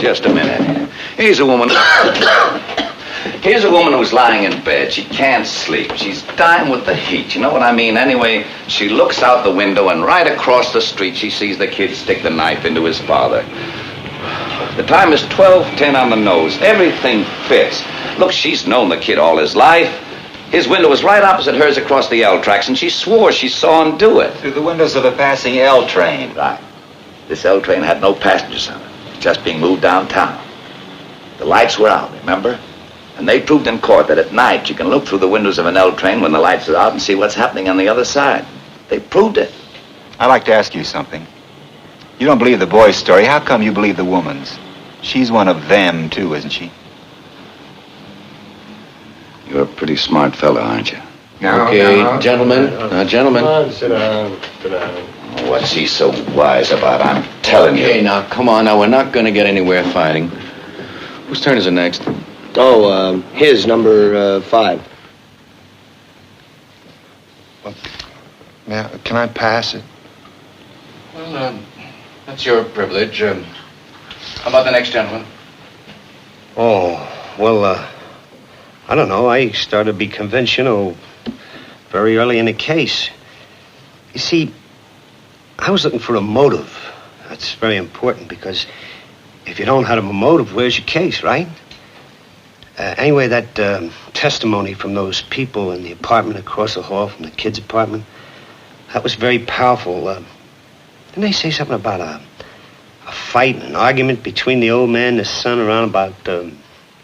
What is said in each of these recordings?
just a minute. Here's a woman who's lying in bed. She can't sleep. She's dying with the heat. You know what I mean? Anyway, she looks out the window, and right across the street, she sees the kid stick the knife into his father. The time is 12:10 on the nose. Everything fits. Look, she's known the kid all his life. His window was right opposite hers across the L tracks, and she swore she saw him do it. Through the windows of a passing L train. Right. This L train had no passengers on it. Just being moved downtown. The lights were out, remember? And they proved in court that at night you can look through the windows of an L train when the lights are out and see what's happening on the other side. They proved it. I'd like to ask you something. You don't believe the boy's story. How come you believe the woman's? She's one of them, too, isn't she? You're a pretty smart fella, aren't you? Gentlemen. Gentlemen. Come on, sit down. What's he so wise about? I'm telling you. Okay, now, come on. Now, we're not going to get anywhere fighting. Whose turn is it next? Oh, his, number 5. Now, can I pass it? Well, that's your privilege. How about the next gentleman? Oh, well, I don't know. I started to be conventional very early in the case. You see, I was looking for a motive. That's very important because if you don't have a motive, where's your case, right? Anyway, that testimony from those people in the apartment across the hall from the kid's apartment, that was very powerful. Didn't they say something about a fight and an argument between the old man and his son around about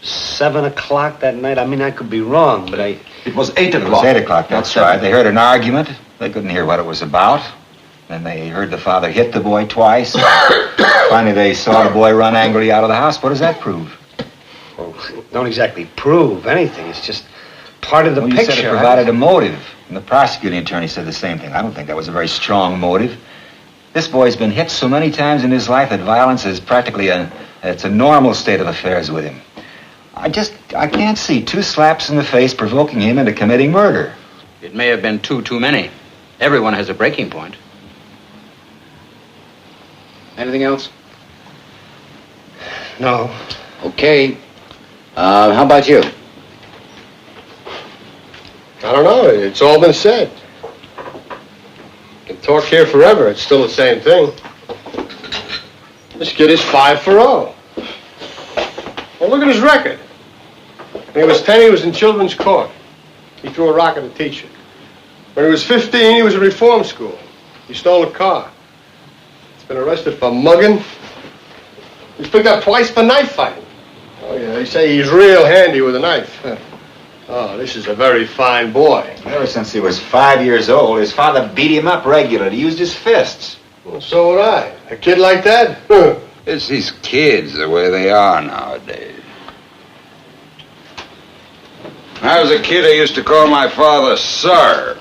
7 o'clock that night? I mean, I could be wrong, but It was 8 o'clock. It was 8 o'clock, that's right. They heard an argument. They couldn't hear what it was about. Then they heard the father hit the boy twice. Finally, they saw the boy run angrily out of the house. What does that prove? Well, don't exactly prove anything. It's just part of the picture. You said it provided a motive. And the prosecuting attorney said the same thing. I don't think that was a very strong motive. This boy's been hit so many times in his life that violence is practically it's a normal state of affairs with him. I can't see 2 slaps in the face provoking him into committing murder. It may have been too many. Everyone has a breaking point. Anything else? No. Okay. How about you? I don't know. It's all been said. You can talk here forever. It's still the same thing. This kid is 5 for 0. Well, look at his record. When he was 10, he was in children's court. He threw a rock at a teacher. When he was 15, he was in reform school. He stole a car. He's been arrested for mugging. He's picked up twice for knife fighting. Oh, yeah, they say he's real handy with a knife. Oh, this is a very fine boy. Ever since he was 5 years old, his father beat him up regularly. He used his fists. Well, so would I. A kid like that? It's these kids, the way they are nowadays. When I was a kid, I used to call my father Sir.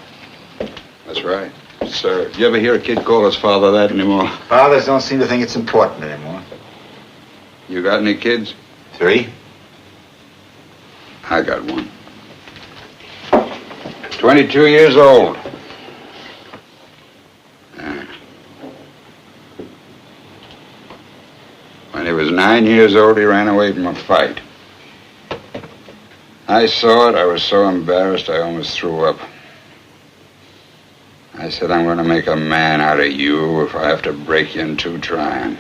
That's right, Sir. You ever hear a kid call his father that anymore? Fathers don't seem to think it's important anymore. You got any kids? 3. I got one. 22 years old. When he was 9 years old, he ran away from a fight. I saw it. I was so embarrassed, I almost threw up. I said, I'm going to make a man out of you if I have to break you in 2 trying.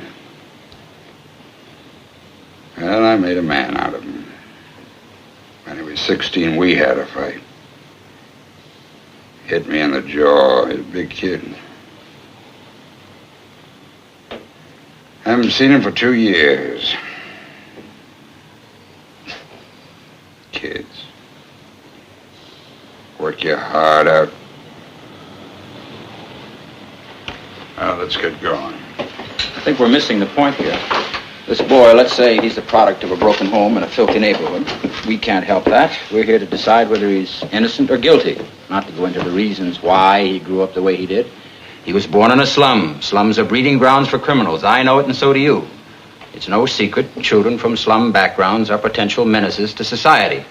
Well, I made a man out of him. When he was 16, we had a fight. Hit me in the jaw. He's a big kid. Haven't seen him for 2 years. Kids. Work your heart out. Well, let's get going. I think we're missing the point here. This boy, let's say he's the product of a broken home in a filthy neighborhood. We can't help that. We're here to decide whether he's innocent or guilty, not to go into the reasons why he grew up the way he did. He was born in a slum. Slums are breeding grounds for criminals. I know it, and so do you. It's no secret children from slum backgrounds are potential menaces to society.